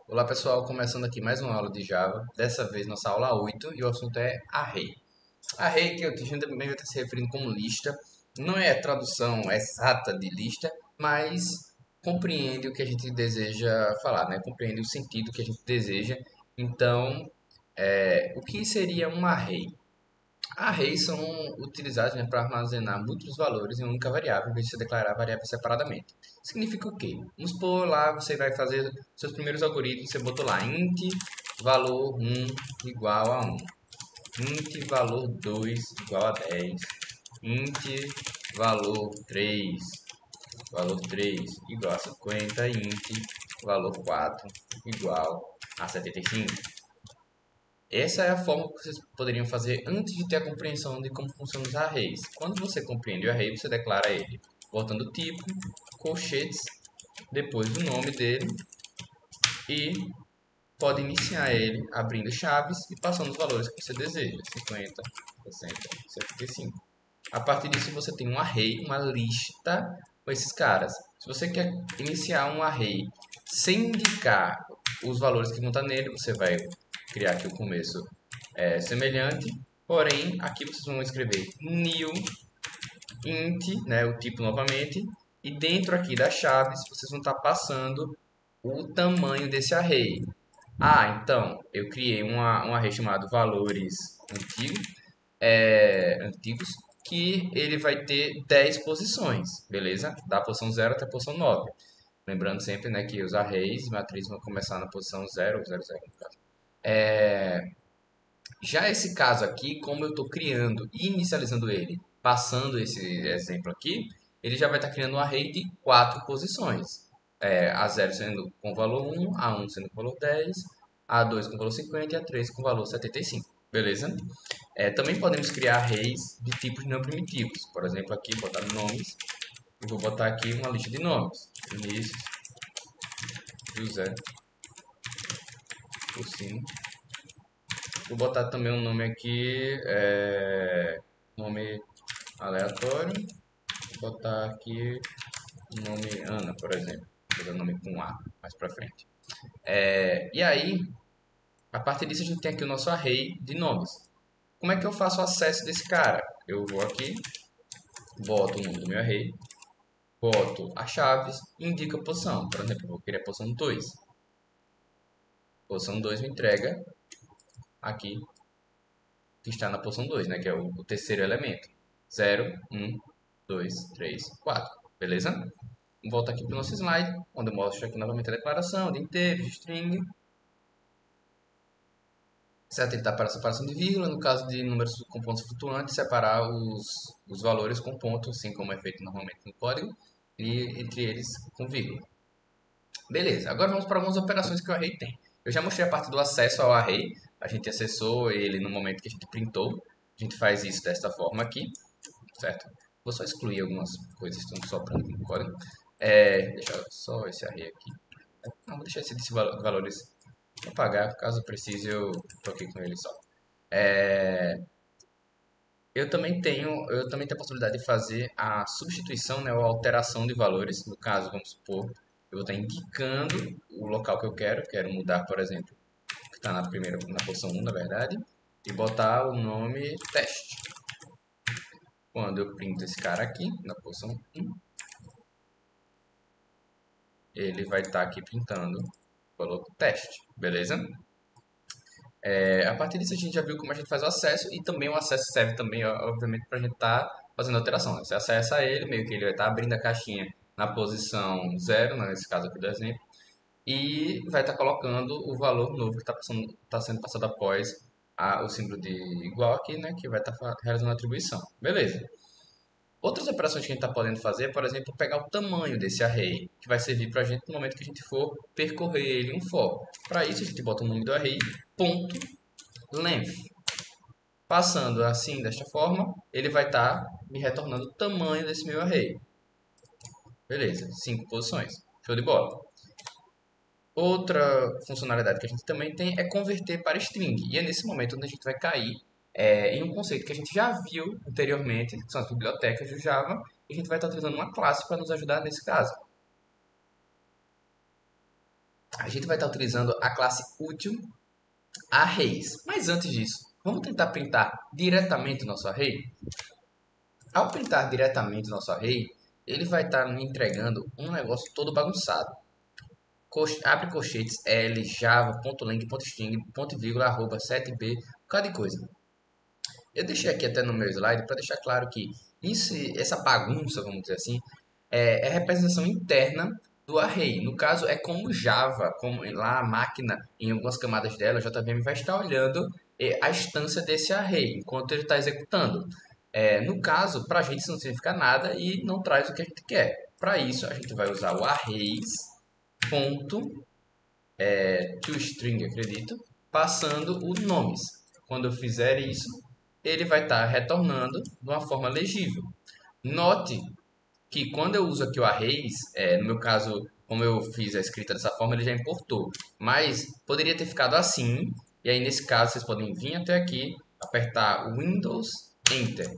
Olá pessoal, começando aqui mais uma aula de Java, dessa vez nossa aula 8 e o assunto é array. Array, que a gente também vai estar se referindo como lista, não é a tradução exata de lista, mas compreende o que a gente deseja falar, né? Compreende o sentido que a gente deseja. Então, o que seria um array? Arrays são utilizados, né, para armazenar múltiplos valores em uma única variável, em vez de você declarar a variável separadamente. Significa o quê? Vamos supor lá, você vai fazer seus primeiros algoritmos, você botou lá int valor 1 igual a 1, int valor 2 igual a 10, int valor 3 igual a 50, int valor 4 igual a 75. Essa é a forma que vocês poderiam fazer antes de ter a compreensão de como funcionam os arrays. Quando você compreende o array, você declara ele botando o tipo, colchetes, depois o nome dele e pode iniciar ele abrindo chaves e passando os valores que você deseja, 50, 60, 75. A partir disso você tem um array, uma lista com esses caras. Se você quer iniciar um array sem indicar os valores que vão estar nele, você vai criar aqui o começo semelhante, porém aqui vocês vão escrever new int, né, o tipo novamente, e dentro aqui das chaves vocês vão estar passando o tamanho desse array. Ah, então eu criei um array chamado valores antigos, que ele vai ter 10 posições, beleza? Da posição 0 até a posição 9. Lembrando sempre, né, que os arrays e matrizes vão começar na posição 0, 0, 0 no caso. Já esse caso aqui, como eu estou criando e inicializando ele, passando esse exemplo aqui, ele já vai estar criando um array de 4 posições. A0 sendo com valor 1, A1 sendo com valor 10, A2 com valor 50 e A3 com valor 75. Beleza? Também podemos criar arrays de tipos não primitivos. Por exemplo, aqui botar nomes. Eu vou botar aqui uma lista de nomes. Vinícius, José, Cursino. Vou botar também um nome aqui, nome aleatório. Vou botar aqui o nome Ana, por exemplo. Vou dar nome com A mais pra frente. E aí, a partir disso, a gente tem aqui o nosso array de nomes. Como é que eu faço o acesso desse cara? Eu vou aqui, boto o nome do meu array, boto as chaves e indico a posição. Por exemplo, eu vou querer a posição 2. Posição 2 me entrega aqui, que está na posição 2, né? Que é o terceiro elemento. 0, 1, 2, 3, 4. Beleza? Volto aqui para o nosso slide, onde eu mostro aqui novamente a declaração de inteiros, de string. Certo? Ele está para a separação de vírgula. No caso de números com pontos flutuantes, separar os valores com ponto, assim como é feito normalmente no código, e entre eles com vírgula. Beleza, agora vamos para algumas operações que o array tem. Eu já mostrei a parte do acesso ao array. A gente acessou ele no momento que a gente printou. A gente faz isso desta forma aqui, certo? Vou só excluir algumas coisas que estão sobrando aqui no código. Deixa só esse array aqui. Não, vou deixar esse de valores apagar, caso precise eu toque com ele só. Eu também tenho a possibilidade de fazer a substituição, né, ou a alteração de valores. No caso, vamos supor, eu vou estar indicando o local que eu quero mudar, por exemplo, que está na posição 1, na verdade, e botar o nome teste. Quando eu printo esse cara aqui, na posição 1, ele vai estar aqui printando o valor teste, beleza? A partir disso a gente já viu como a gente faz o acesso e também o acesso serve também, obviamente, para a gente estar fazendo alteração. Você acessa ele, meio que ele vai estar abrindo a caixinha na posição 0, né, nesse caso aqui do exemplo, e vai estar colocando o valor novo que está sendo passado após o símbolo de igual aqui, né, que vai estar realizando a atribuição. Beleza. Outras operações que a gente está podendo fazer é, por exemplo, pegar o tamanho desse array, que vai servir para a gente no momento que a gente for percorrer ele um for. Para isso, a gente bota o nome do array, ponto, length. Passando assim, desta forma, ele vai estar me retornando o tamanho desse meu array. Beleza, 5 posições. Show de bola. Outra funcionalidade que a gente também tem é converter para string. E é nesse momento onde a gente vai cair em um conceito que a gente já viu anteriormente, que são as bibliotecas do Java, e a gente vai estar utilizando uma classe para nos ajudar nesse caso. a gente vai estar utilizando a classe útil arrays. Mas antes disso, vamos tentar printar diretamente o nosso array? Ao printar diretamente o nosso array, ele vai estar me entregando um negócio todo bagunçado. Abre colchetes L, Java, .lang, .string, ponto vírgula, arroba, 7b, um bocado de coisa. Eu deixei aqui até no meu slide para deixar claro que essa bagunça, vamos dizer assim, é a representação interna do array. No caso, é como Java, como lá a máquina, em algumas camadas dela, a JVM vai estar olhando a instância desse array enquanto ele está executando. No caso, para a gente isso não significa nada e não traz o que a gente quer. Para isso, a gente vai usar o arrays.toString, acredito, passando os nomes. Quando eu fizer isso, ele vai estar retornando de uma forma legível. Note que quando eu uso aqui o arrays, no meu caso, como eu fiz a escrita dessa forma, ele já importou. Mas poderia ter ficado assim, e aí nesse caso vocês podem vir até aqui, apertar Windows Enter.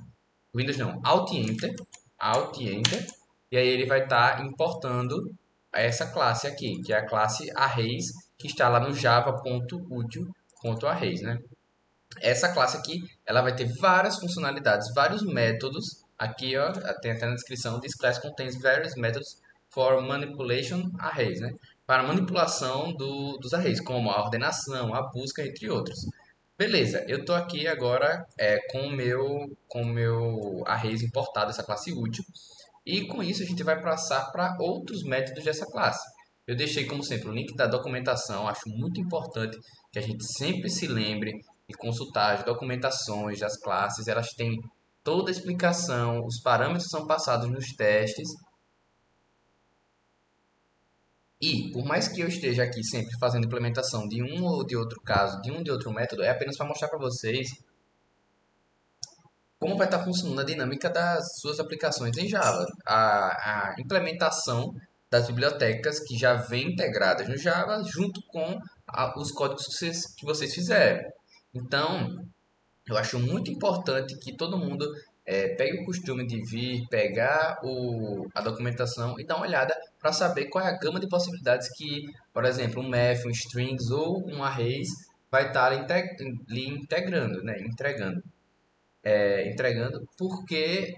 Windows não, Alt Enter, Alt Enter, e aí ele vai estar importando essa classe aqui, que é a classe arrays, que está lá no java.util.arrays, né? Essa classe aqui, ela vai ter várias funcionalidades, vários métodos. Aqui, ó, tem até na descrição, this class contains various methods for manipulation arrays, né? Para manipulação dos arrays, como a ordenação, a busca, entre outros. Beleza, eu estou aqui agora com o meu arrays importado, essa classe útil. E com isso a gente vai passar para outros métodos dessa classe. Eu deixei, como sempre, o link da documentação. Acho muito importante que a gente sempre se lembre de consultar as documentações das classes. Elas têm toda a explicação, os parâmetros são passados nos testes. E, por mais que eu esteja aqui sempre fazendo implementação de um ou de outro caso, de um ou de outro método, é apenas para mostrar para vocês como vai estar funcionando a dinâmica das suas aplicações em Java. A implementação das bibliotecas que já vêm integradas no Java junto com os códigos que vocês fizeram. Então, eu acho muito importante que todo mundo pegue o costume de vir, pegar a documentação e dar uma olhada para saber qual é a gama de possibilidades que, por exemplo, um math, um strings ou um arrays vai estar lhe integrando, né? Entregando, porque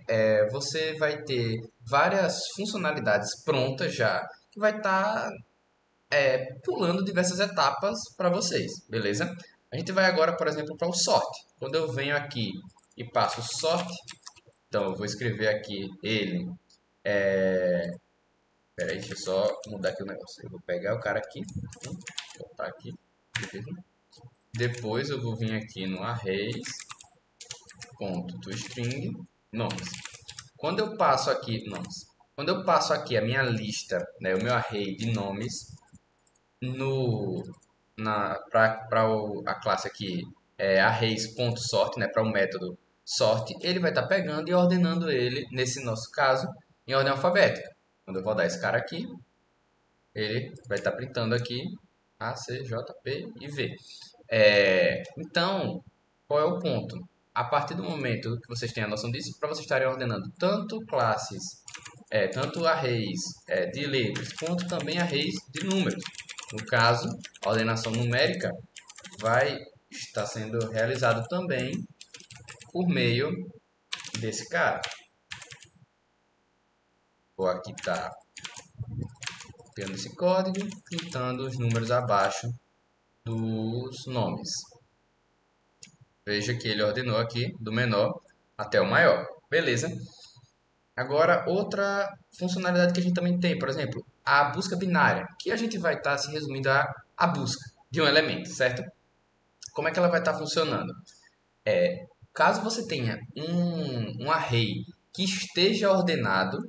você vai ter várias funcionalidades prontas já, que vai estar pulando diversas etapas para vocês, beleza? A gente vai agora, por exemplo, para o sort. Quando eu venho aqui e passo sort, então eu vou escrever aqui ele. Peraí, deixa eu só mudar aqui o negócio. Eu vou pegar o cara aqui, botar aqui. Depois eu vou vir aqui no arrays.toString nomes. Quando eu passo aqui nomes, quando eu passo aqui a minha lista, né, o meu array de nomes no para a classe aqui arrays.sort, né, para o método sort, ele vai estar pegando e ordenando ele, nesse nosso caso, em ordem alfabética. Quando eu rodar esse cara aqui, ele vai estar printando aqui A, C, J, P e V. Então, qual é o ponto? A partir do momento que vocês têm a noção disso, para vocês estarem ordenando tanto classes, tanto arrays de letras, quanto também arrays de números. No caso, a ordenação numérica vai estar sendo realizado também por meio desse cara. Vou aqui estar copiando esse código, pintando os números abaixo dos nomes. Veja que ele ordenou aqui do menor até o maior. Beleza? Agora, outra funcionalidade que a gente também tem, por exemplo, a busca binária, que a gente vai estar se resumindo a busca de um elemento, certo? Como é que ela vai estar funcionando? Caso você tenha um array que esteja ordenado,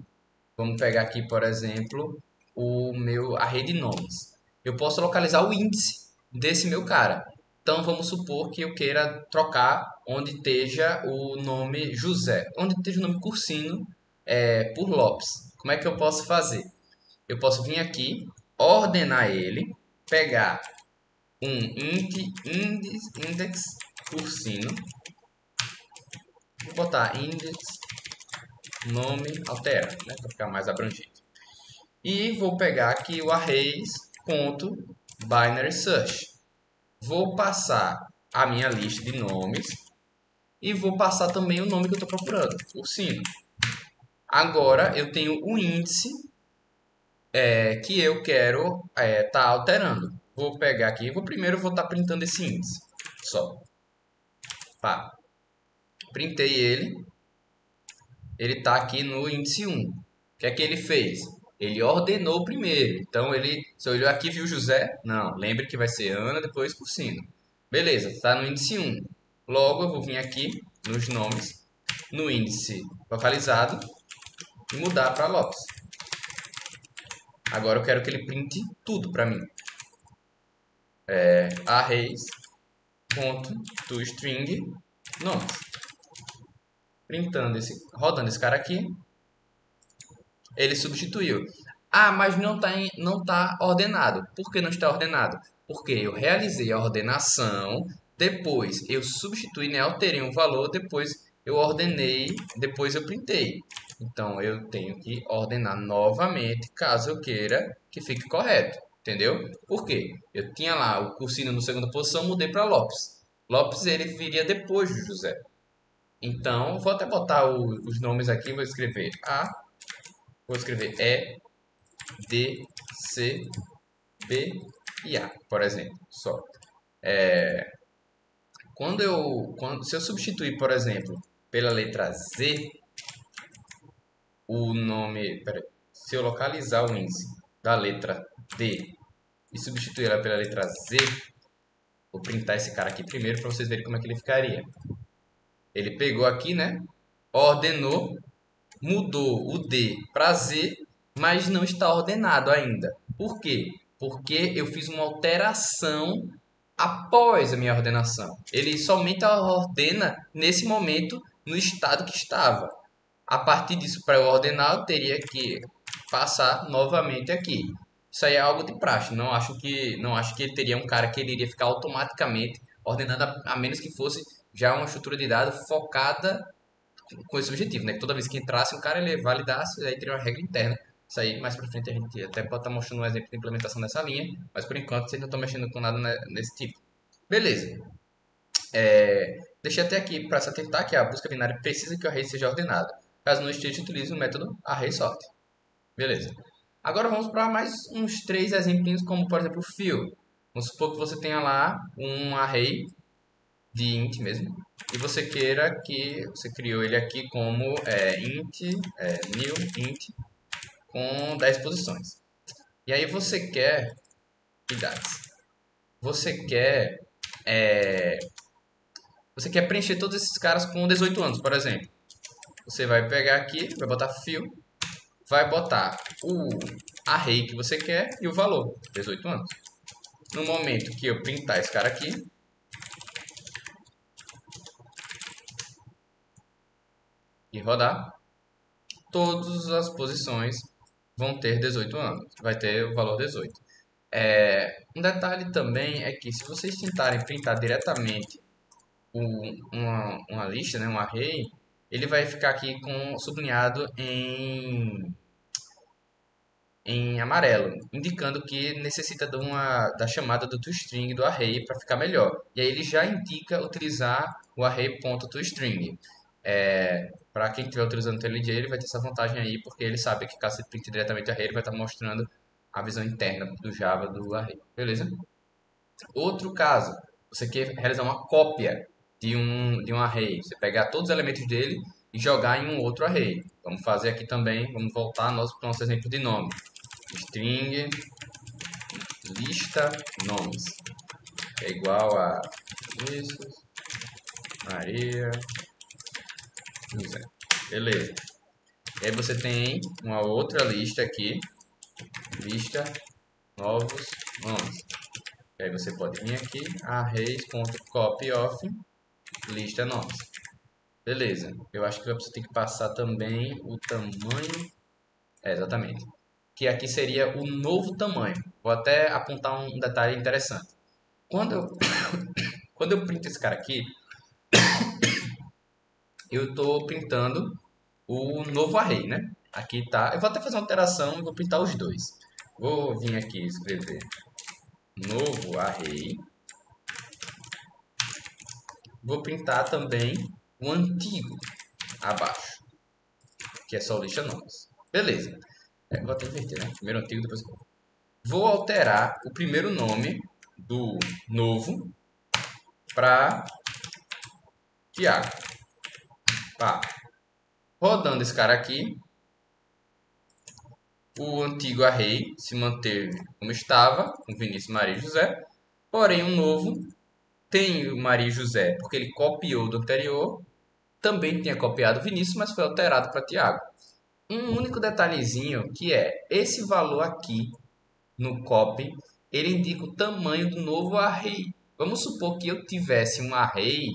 vamos pegar aqui, por exemplo, o meu array de nomes. Eu posso localizar o índice desse meu cara. Então, vamos supor que eu queira trocar onde esteja o nome José, onde esteja o nome Cursino por Lopes. Como é que eu posso fazer? Eu posso vir aqui, ordenar ele, pegar um index Cursino, vou botar index nome altera, né, para ficar mais abrangente. E vou pegar aqui o arrays ponto binary search. Vou passar a minha lista de nomes e vou passar também o nome que eu estou procurando, ursino. Agora eu tenho o índice que eu quero tá alterando. Vou pegar aqui, primeiro vou estar printando esse índice só. Pá. Printei ele. Ele está aqui no índice 1. O que é que ele fez? Ele ordenou primeiro. Então, você olhou aqui e viu José? Não, lembre que vai ser Ana, depois Cursino. Beleza, está no índice 1. Logo, eu vou vir aqui nos nomes, no índice localizado e mudar para Lopes. Agora, eu quero que ele printe tudo para mim. Arrays.toString nomes. Rodando esse cara aqui. Ele substituiu. Ah, mas não tá ordenado. Por que não está ordenado? Porque eu realizei a ordenação, depois eu substituí, né, alterei um valor, depois eu ordenei, depois eu printei. Então eu tenho que ordenar novamente, caso eu queira que fique correto. Entendeu? Por quê? Eu tinha lá o Cursino na segunda posição, mudei para Lopes. Lopes ele viria depois do José. Então, vou até botar os nomes aqui, vou escrever E, D, C, B e A, por exemplo, só. Se eu substituir, por exemplo, pela letra Z, o nome... se eu localizar o índice da letra D e substituir ela pela letra Z, vou printar esse cara aqui primeiro para vocês verem como é que ele ficaria. Ele pegou aqui, né? Ordenou, mudou o D para Z, mas não está ordenado ainda. Por quê? Porque eu fiz uma alteração após a minha ordenação. Ele somente ordena nesse momento no estado que estava. A partir disso, para eu ordenar, eu teria que passar novamente aqui. Isso aí é algo de praxe. Não acho que ele teria um cara que ele iria ficar automaticamente ordenando, a menos que fosse já uma estrutura de dados focada com esse objetivo, né? Que toda vez que entrasse um cara, ele validasse, aí teria uma regra interna. Isso aí, mais pra frente, a gente até pode estar mostrando um exemplo de implementação dessa linha, mas por enquanto vocês não estão mexendo com nada nesse tipo. Beleza. Deixei até aqui para se atentar que a busca binária precisa que o array seja ordenado. Caso não esteja, utilize o método arraySort. Beleza. Agora vamos para mais uns 3 exemplinhos, como por exemplo o fill. Vamos supor que você tenha lá um array de int mesmo, e você queira que você criou ele aqui como new int com 10 posições. E aí você quer idades. Você quer preencher todos esses caras com 18 anos, por exemplo. Você vai pegar aqui, vai botar fill, vai botar o array que você quer e o valor, 18 anos. No momento que eu printar esse cara aqui, e rodar, todas as posições vão ter 18 anos. Vai ter o valor 18. Um detalhe também é que se vocês tentarem printar diretamente uma lista, né, um array, ele vai ficar aqui sublinhado em amarelo, indicando que necessita da chamada do toString do array para ficar melhor. E aí ele já indica utilizar o array.toString. Para quem estiver utilizando o IntelliJ, ele vai ter essa vantagem aí, porque ele sabe que caso você printe diretamente o array, ele vai estar mostrando a visão interna do Java do array. Beleza? Outro caso, você quer realizar uma cópia de um array. Você pegar todos os elementos dele e jogar em um outro array. Vamos fazer aqui também, vamos voltar para o nosso exemplo de nome. String lista nomes é igual a Vinícius, Maria, José. Beleza. E aí você tem uma outra lista aqui, lista novos nomes. E aí você pode vir aqui, arrays.copyof lista nomes. Beleza. Eu acho que você tem que passar também o tamanho. Exatamente. Que aqui seria o novo tamanho. Vou até apontar um detalhe interessante. Quando eu printo esse cara aqui, eu estou printando o novo array, né? Aqui tá. Eu vou até fazer uma alteração e vou printar os dois. Vou vir aqui escrever novo array. Vou printar também o antigo abaixo, que é só o lista nomes. Beleza. Vou até inverter, né? Primeiro antigo, depois... Vou alterar o primeiro nome do novo para Tiago. Pá. Rodando esse cara aqui, o antigo array se manteve como estava, com Vinícius, Maria e José. Porém, o novo tem o Maria e José, porque ele copiou do anterior. Também tinha copiado Vinícius, mas foi alterado para Tiago. Um único detalhezinho que é esse valor aqui no copy, ele indica o tamanho do novo array. Vamos supor que eu tivesse um array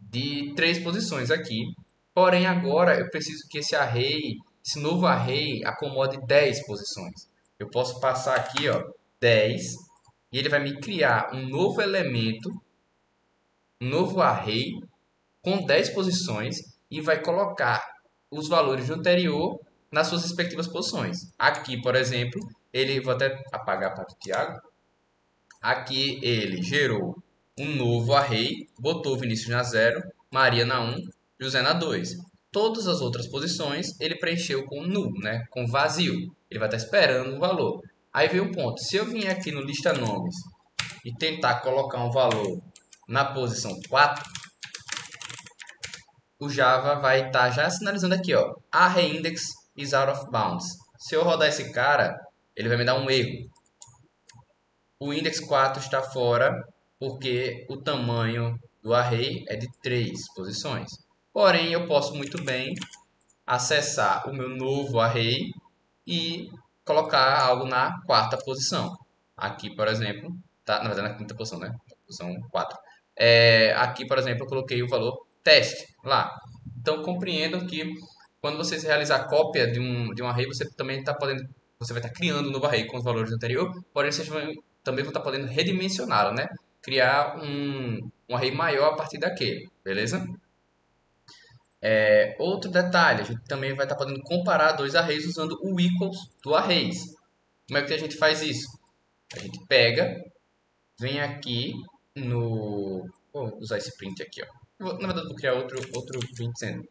de 3 posições aqui, porém agora eu preciso que esse novo array acomode 10 posições. Eu posso passar aqui, ó, 10, e ele vai me criar um novo elemento, um novo array com 10 posições e vai colocar os valores do anterior nas suas respectivas posições. Aqui, por exemplo, ele, vou até apagar para o Thiago. Aqui ele gerou um novo array, botou Vinícius na 0, Maria na 1, José na 2. Todas as outras posições ele preencheu com null, né? Com vazio. Ele vai estar esperando um valor. Aí vem um ponto. Se eu vier aqui no lista nomes e tentar colocar um valor na posição 4, o Java vai estar já sinalizando aqui, ó, arrayIndex is out of bounds. Se eu rodar esse cara, ele vai me dar um erro. O index 4 está fora porque o tamanho do array é de 3 posições. Porém, eu posso muito bem acessar o meu novo array e colocar algo na 4ª posição. Aqui, por exemplo, tá, na verdade na 5ª posição, né? Posição 4. Aqui, por exemplo, eu coloquei o valor teste lá. Então, compreendam que quando você realizar a cópia de um array, você também está podendo, você vai estar criando um novo array com os valores anterior, porém vocês também vão estar podendo redimensioná-lo, né? Criar um array maior a partir daquele, beleza? Outro detalhe, a gente também vai estar podendo comparar dois arrays usando o equals do arrays. Como é que a gente faz isso? A gente pega, vem aqui no... Vou usar esse print aqui, ó. Na verdade, vou criar outro print dizendo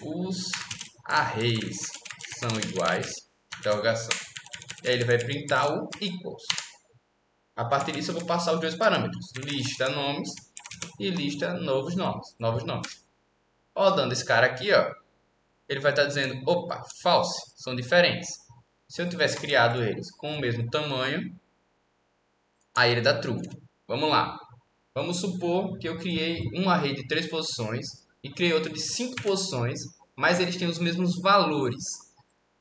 os arrays são iguais, interrogação. E aí ele vai printar o equals. A partir disso eu vou passar os dois parâmetros, lista nomes e lista novos nomes. Rodando esse cara aqui, ó, ele vai estar dizendo, opa, false, são diferentes. Se eu tivesse criado eles com o mesmo tamanho, aí ele dá true. Vamos lá. Vamos supor que eu criei um array de 3 posições e criei outro de 5 posições, mas eles têm os mesmos valores.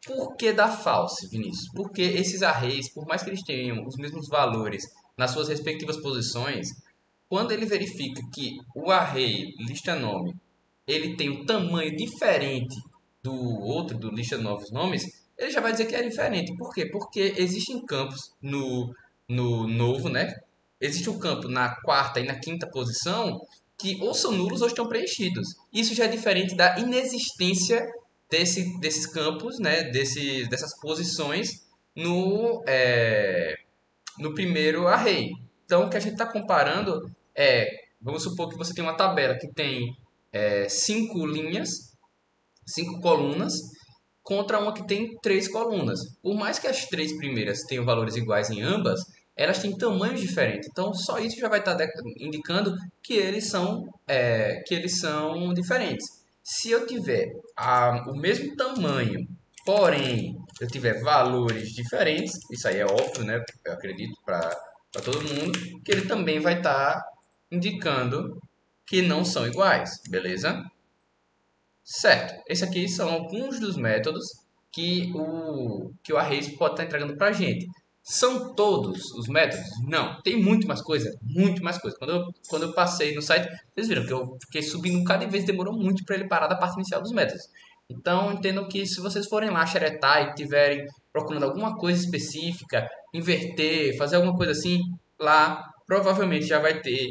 Por que dá false, Vinícius? Porque esses arrays, por mais que eles tenham os mesmos valores nas suas respectivas posições, quando ele verifica que o array lista nome ele tem um tamanho diferente do outro, do lista novos nomes, ele já vai dizer que é diferente. Por quê? Porque existem campos no novo, né? Existe um campo na 4ª e na 5ª posição que ou são nulos ou estão preenchidos. Isso já é diferente da inexistência desses campos, né? Dessas posições no primeiro array. Então, o que a gente está comparando vamos supor que você tem uma tabela que tem 5 linhas, 5 colunas, contra uma que tem 3 colunas. Por mais que as 3 primeiras tenham valores iguais em ambas, elas têm tamanhos diferentes. Então, só isso já vai estar indicando que que eles são diferentes. Se eu tiver o mesmo tamanho, porém eu tiver valores diferentes, isso aí é óbvio, né? Eu acredito para todo mundo, que ele também vai estar indicando que não são iguais, beleza? Certo. Esses aqui são alguns dos métodos que o Arrays pode estar entregando para a gente. São todos os métodos? Não. Tem muito mais coisa? Muito mais coisa. Quando eu passei no site, vocês viram que eu fiquei subindo cada vez, demorou muito para ele parar da parte inicial dos métodos. Então, entendo que se vocês forem lá xeretar e tiverem procurando alguma coisa específica, inverter, fazer alguma coisa assim, lá provavelmente já vai ter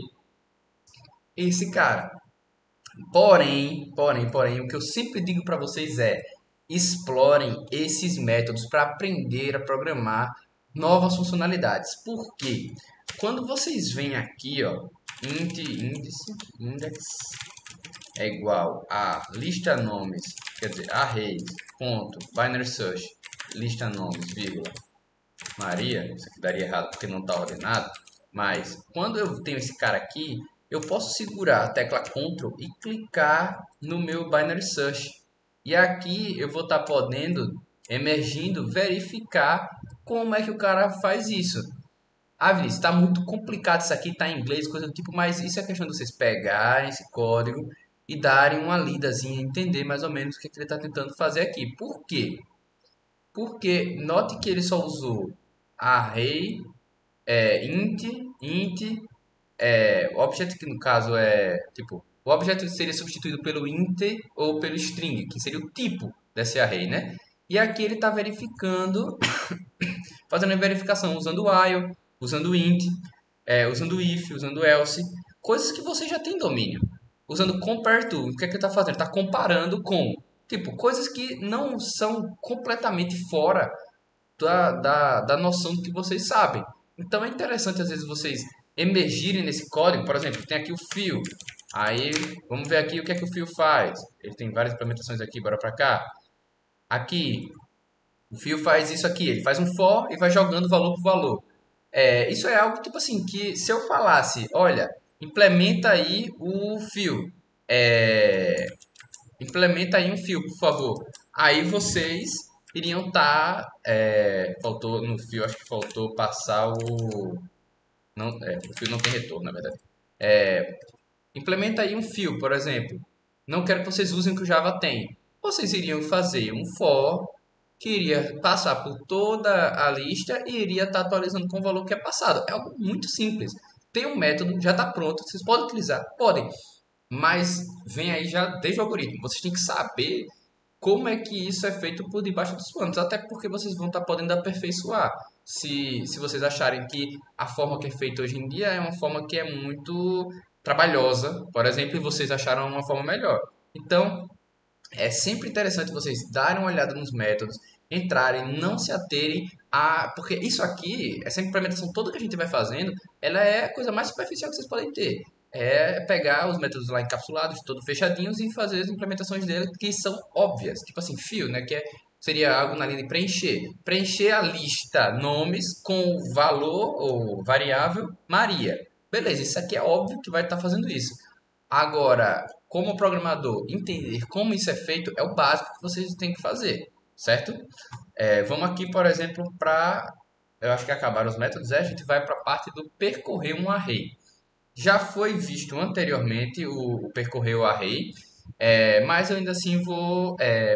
esse cara. Porém, o que eu sempre digo para vocês é: explorem esses métodos para aprender a programar novas funcionalidades. Por quê? Quando vocês vêm aqui, ó, index é igual a lista nomes, quer dizer, arrays, ponto, binary search, lista nomes, vírgula, Maria, isso aqui daria errado porque não está ordenado, mas quando eu tenho esse cara aqui, eu posso segurar a tecla Ctrl e clicar no meu binary search. E aqui eu vou estar podendo, emergindo, verificar como é que o cara faz isso. Ah, Vinícius, está muito complicado isso aqui, está em inglês, coisa do tipo, mas isso é questão de vocês pegarem esse código e darem uma lidazinha, entender mais ou menos o que ele está tentando fazer aqui. Por quê? Porque note que ele só usou array, int, object, que no caso é tipo, o objeto seria substituído pelo int ou pelo string, que seria o tipo desse array, né? E aqui ele está verificando, fazendo a verificação usando while, usando int, usando if, usando else, coisas que você já tem domínio. Usando compare to, o que é que ele está fazendo? Está comparando com, tipo, coisas que não são completamente fora da noção do que vocês sabem. Então é interessante às vezes vocês emergirem nesse código. Por exemplo, tem aqui o fio. Aí vamos ver aqui o que é que o fio faz. Ele tem várias implementações aqui, bora pra cá. Aqui, o fio faz isso aqui. Ele faz um for e vai jogando valor por valor. Isso é algo tipo assim, que se eu falasse, olha, implementa aí o fio. É, implementa aí um fio, por favor. Aí vocês iriam estar. Faltou no fio, acho que faltou passar o. Não, o fio não tem retorno, na verdade. Implementa aí um fio, por exemplo. Não quero que vocês usem o que o Java tem. Vocês iriam fazer um for que iria passar por toda a lista e iria estar atualizando com o valor que é passado. É algo muito simples. Tem um método, já está pronto. Vocês podem utilizar? Podem. Mas vem aí já desde o algoritmo. Vocês têm que saber como é que isso é feito por debaixo dos panos. Até porque vocês vão estar podendo aperfeiçoar. Se vocês acharem que a forma que é feita hoje em dia é uma forma que é muito trabalhosa, por exemplo, e vocês acharam uma forma melhor. Então, é sempre interessante vocês darem uma olhada nos métodos, entrarem, não se aterem a... Porque isso aqui, essa implementação toda que a gente vai fazendo, ela é a coisa mais superficial que vocês podem ter. É pegar os métodos lá encapsulados, todos fechadinhos, e fazer as implementações dele que são óbvias. Tipo assim, fio, né? Seria algo na linha de preencher. Preencher a lista nomes com o valor ou variável Maria. Beleza, isso aqui é óbvio que vai estar fazendo isso. Agora, como programador, entender como isso é feito é o básico que vocês têm que fazer, certo? Vamos aqui, por exemplo, para... Eu acho que acabaram os métodos. A gente vai para a parte do percorrer um array. Já foi visto anteriormente o percorrer o array, mas eu ainda assim vou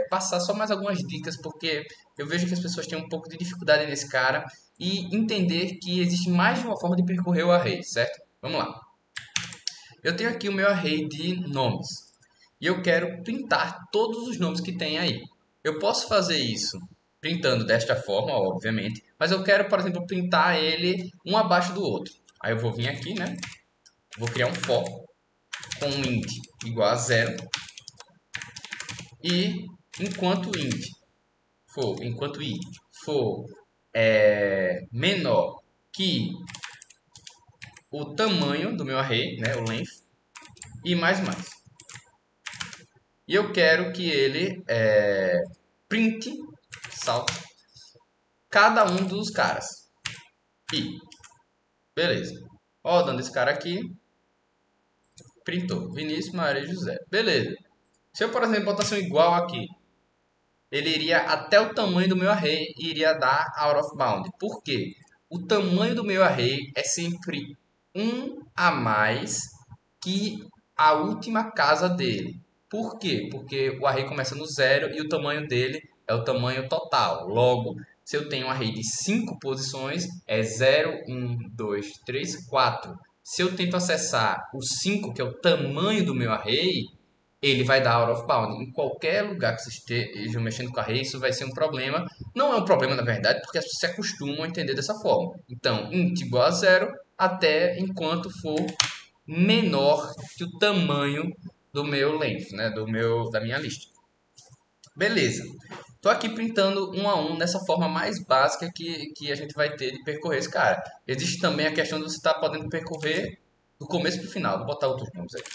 passar só mais algumas dicas, porque eu vejo que as pessoas têm um pouco de dificuldade nesse cara e entender que existe mais de uma forma de percorrer o array, certo? Vamos lá. Eu tenho aqui o meu array de nomes e eu quero printar todos os nomes que tem aí. Eu posso fazer isso printando desta forma, obviamente, mas eu quero, por exemplo, printar ele um abaixo do outro. Aí eu vou vir aqui, né? Vou criar um for com um int igual a 0 e enquanto i for menor que o tamanho do meu array, né, o length, e mais. E eu quero que ele print, salto, cada um dos caras. E, beleza. Rodando esse cara aqui, printou. Vinícius, Maria José. Beleza. Se eu, por exemplo, botasse um igual aqui, ele iria até o tamanho do meu array e iria dar out of bound. Por quê? O tamanho do meu array é sempre um a mais que a última casa dele. Por quê? Porque o array começa no zero e o tamanho dele é o tamanho total. Logo, se eu tenho um array de 5 posições, é 0, 1, 2, 3, 4. Se eu tento acessar o 5, que é o tamanho do meu array, ele vai dar out of bound. Em qualquer lugar que você esteja mexendo com array, isso vai ser um problema. Não é um problema, na verdade, porque as pessoas se acostumam a entender dessa forma. Então, int igual a 0 até enquanto for menor que o tamanho do meu length, né? Da minha lista. Beleza. Tô aqui printando um a um nessa forma mais básica que a gente vai ter de percorrer esse cara. Existe também a questão de você estar podendo percorrer do começo para o final. Vou botar outros nomes aqui.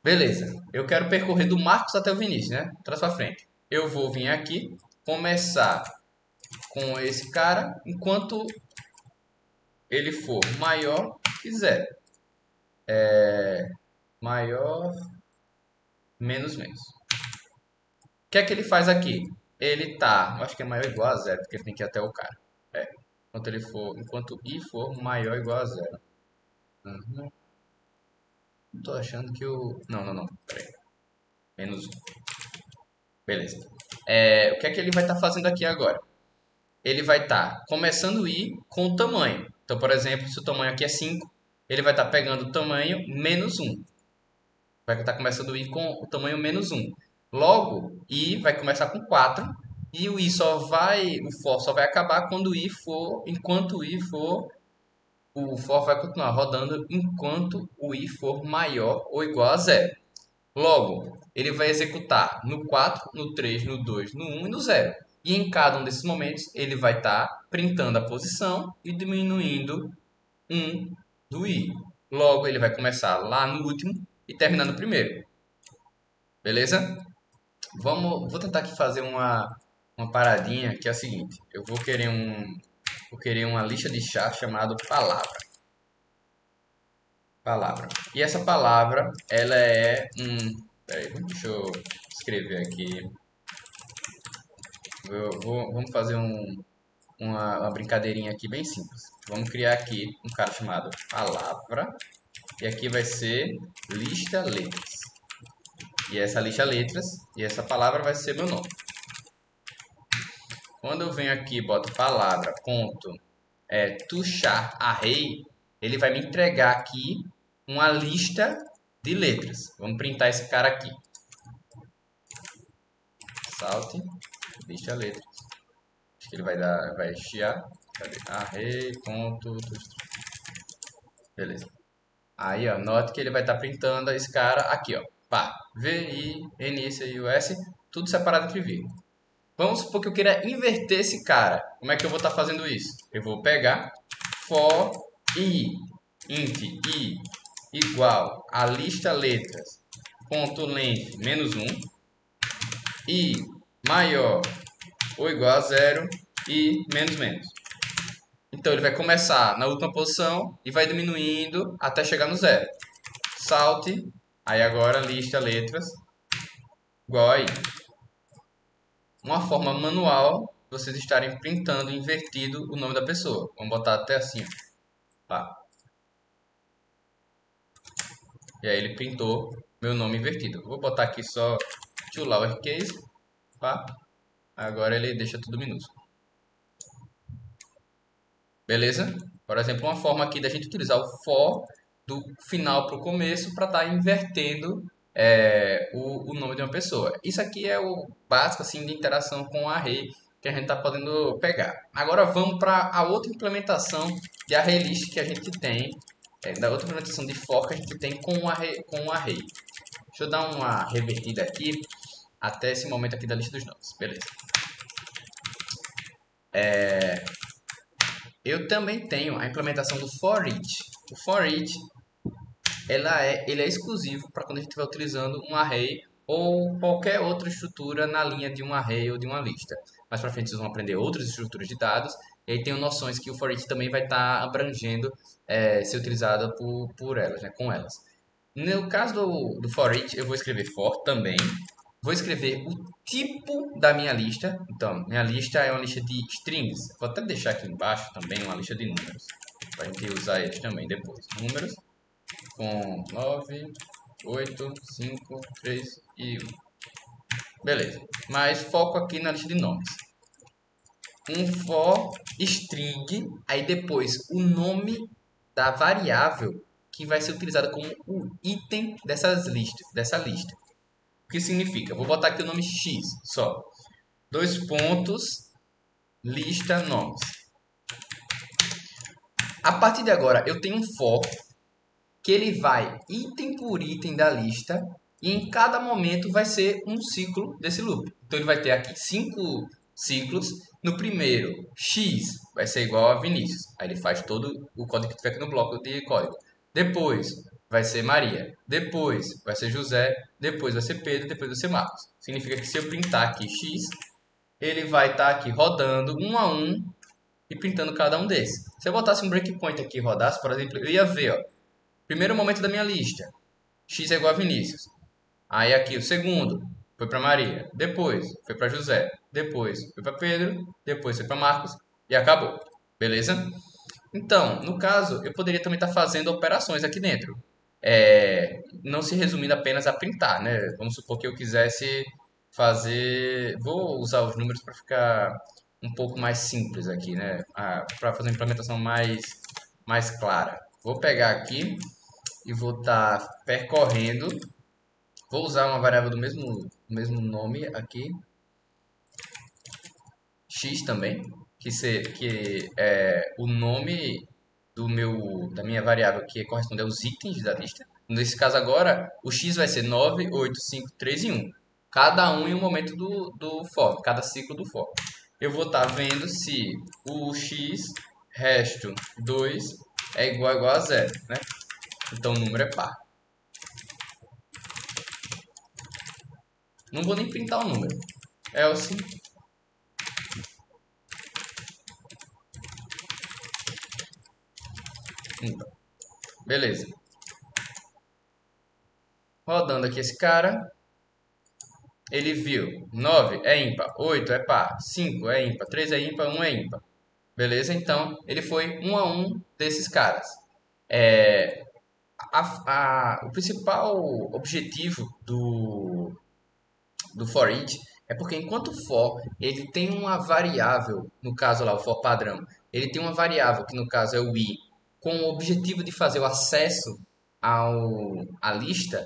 Beleza. Eu quero percorrer do Marcos até o Vinícius, né? Traz para frente. Eu vou vir aqui, começar com esse cara, enquanto ele for maior que zero. Maior, menos, menos. O que é que ele faz aqui? Ele tá, eu acho que é maior ou igual a zero, porque ele tem que ir até o cara. É. Enquanto i for maior ou igual a zero. Uhum. Tô achando que o... Não, não, não. Pera aí. Menos um. Beleza. O que é que ele vai estar fazendo aqui agora? Ele vai estar começando o i com o tamanho. Então, por exemplo, se o tamanho aqui é 5, ele vai estar pegando o tamanho menos um. Vai estar começando o i com o tamanho menos um. Logo, i vai começar com 4 e o for só vai acabar quando o i for, enquanto o i for, o for vai continuar rodando enquanto o i for maior ou igual a zero. Logo, ele vai executar no 4, no 3, no 2, no 1 e no 0. E em cada um desses momentos, ele vai estar printando a posição e diminuindo 1 do i. Logo, ele vai começar lá no último e terminar no primeiro. Beleza? Vou tentar aqui fazer uma paradinha que é a seguinte. Vou querer uma lista de char chamado palavra. Palavra. E essa palavra, ela é Peraí, deixa eu escrever aqui. Vamos fazer uma brincadeirinha aqui bem simples. Vamos criar aqui um cara chamado palavra. E aqui vai ser lista letras. E essa lista letras e essa palavra vai ser meu nome. Quando eu venho aqui e boto palavra, ponto, tuchar array, ele vai me entregar aqui uma lista de letras. Vamos printar esse cara aqui. Salte, lista letras. Acho que ele vai chiar. Cadê? Array, ponto, beleza. Aí, ó, note que ele vai estar printando esse cara aqui, ó. Pá, V, I, N, C, I, U, S, tudo separado entre vírgula. Vamos supor que eu queira inverter esse cara. Como é que eu vou estar fazendo isso? Eu vou pegar for i, int i, igual a lista letras, ponto length, menos 1, i maior ou igual a zero e menos menos. Então ele vai começar na última posição e vai diminuindo até chegar no zero. Salte, aí agora lista letras igual a i. Uma forma manual de vocês estarem printando invertido o nome da pessoa. Vamos botar até assim. Tá. E aí ele printou meu nome invertido. Vou botar aqui só to lowercase. Tá? Agora ele deixa tudo minúsculo. Beleza? Por exemplo, uma forma aqui da gente utilizar o for do final para o começo para estar invertendo o nome de uma pessoa. Isso aqui é o básico assim, de interação com o array que a gente está podendo pegar. Agora vamos para a outra implementação de array list que a gente tem, da outra implementação de for que a gente tem com o array. Deixa eu dar uma revertida aqui até esse momento aqui da lista dos nomes. Beleza. Eu também tenho a implementação do for each. O for each ele é exclusivo para quando a gente estiver utilizando um array ou qualquer outra estrutura na linha de um array ou de uma lista. Mais para frente vocês vão aprender outras estruturas de dados e aí tenho noções que o for each também vai estar abrangendo ser utilizada por elas, né, com elas. No caso do for each, eu vou escrever for também. Vou escrever o tipo da minha lista. Então, minha lista é uma lista de strings. Vou até deixar aqui embaixo também uma lista de números. Para a gente usar eles também depois. Números com 9, 8, 5, 3 e 1. Beleza. Mas foco aqui na lista de nomes. Um for string, aí depois o nome da variável que vai ser utilizada como o item dessa lista. O que significa? Vou botar aqui o nome x só. 2 pontos, lista nomes. A partir de agora, eu tenho um for que ele vai item por item da lista e em cada momento vai ser um ciclo desse loop. Então ele vai ter aqui 5 ciclos. No primeiro, x vai ser igual a Vinícius. Aí ele faz todo o código que tiver aqui no bloco de código. Depois vai ser Maria. Depois vai ser José. Depois vai ser Pedro. Depois vai ser Marcos. Significa que se eu printar aqui x, ele vai estar aqui rodando um a um e printando cada um desses. Se eu botasse um breakpoint aqui e rodasse, por exemplo, eu ia ver, ó, primeiro momento da minha lista, x é igual a Vinícius. Aí aqui o segundo foi para Maria, depois foi para José, depois foi para Pedro, depois foi para Marcos e acabou. Beleza? Então, no caso, eu poderia também estar fazendo operações aqui dentro. Não se resumindo apenas a printar, né? Vamos supor que eu quisesse fazer... Vou usar os números para ficar um pouco mais simples aqui, né? Para fazer uma implementação mais clara. Vou pegar aqui e vou estar percorrendo. Vou usar uma variável do mesmo nome aqui, x também, que é o nome da minha variável que corresponde aos itens da lista. Nesse caso agora, o x vai ser 9, 8, 5, 3 e 1. Cada um em um momento do for, cada ciclo do for. Eu vou estar vendo se o x resto 2 é igual a 0, né? Então o número é par. Não vou nem printar o número. Else. Então, beleza. Rodando aqui esse cara. Ele viu 9 é ímpar, 8 é par, 5 é ímpar, 3 é ímpar, 1 é ímpar. Beleza? Então, ele foi um a um desses caras. É, o principal objetivo do for each é porque enquanto o for ele tem uma variável, no caso lá o for padrão, ele tem uma variável que no caso é o i, com o objetivo de fazer o acesso à lista.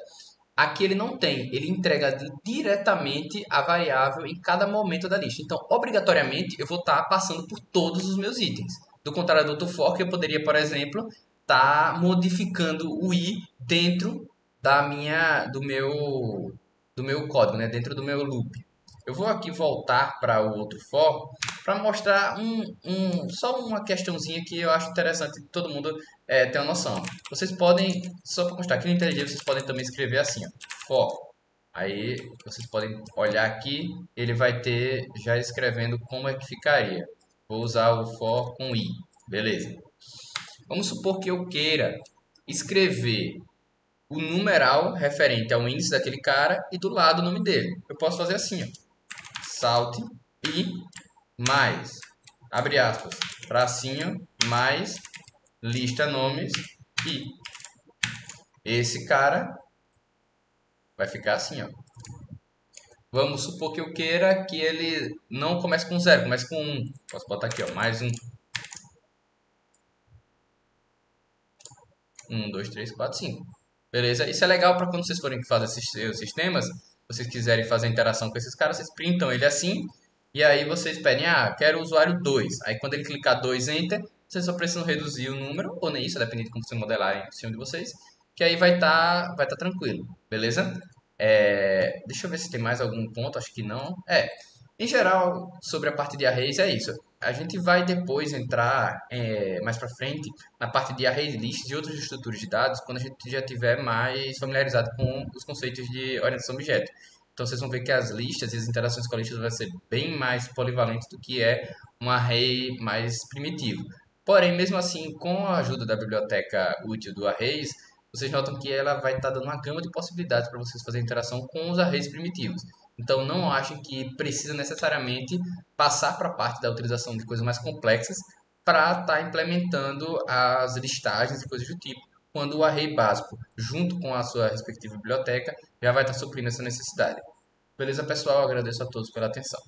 Aqui ele não tem, ele entrega diretamente a variável em cada momento da lista. Então, obrigatoriamente, eu vou estar passando por todos os meus itens. Do contrário do outro for, que eu poderia, por exemplo, estar modificando o i dentro do meu código, né? Dentro do meu loop. Eu vou aqui voltar para o outro for para mostrar só uma questãozinha que eu acho interessante que todo mundo ter uma noção. Vocês podem, só para constar, aqui no IntelliJ vocês podem também escrever assim, ó, for. Aí vocês podem olhar aqui, ele vai ter já escrevendo como é que ficaria. Vou usar o for com i, beleza. Vamos supor que eu queira escrever o numeral referente ao índice daquele cara e do lado o nome dele. Eu posso fazer assim, ó, salt i mais, abre aspas, tracinho, mais, lista nomes e esse cara vai ficar assim, ó. Vamos supor que eu queira que ele não comece com 0, comece com 1. Posso botar aqui, ó, mais 1. 1, 2, 3, 4, 5. Beleza? Isso é legal para quando vocês forem fazer esses seus sistemas, vocês quiserem fazer interação com esses caras, vocês printam ele assim, e aí vocês pedem, quero o usuário 2. Aí quando ele clicar 2, enter, vocês só precisam reduzir o número, ou nem isso, dependendo de como vocês modelarem o sistema de vocês, que aí vai tá tranquilo, beleza? Deixa eu ver se tem mais algum ponto, acho que não. Em geral, sobre a parte de arrays é isso. A gente vai depois entrar mais para frente na parte de array lists e outras estruturas de dados quando a gente já tiver mais familiarizado com os conceitos de orientação a objeto. Então vocês vão ver que as listas e as interações com listas vai ser bem mais polivalente do que é um array mais primitivo. Porém, mesmo assim, com a ajuda da biblioteca útil do arrays, vocês notam que ela vai estar dando uma gama de possibilidades para vocês fazerem interação com os arrays primitivos. Então não achem que precisa necessariamente passar para a parte da utilização de coisas mais complexas para estar implementando as listagens e coisas do tipo, quando o array básico, junto com a sua respectiva biblioteca, já vai estar suprindo essa necessidade. Beleza, pessoal? Agradeço a todos pela atenção.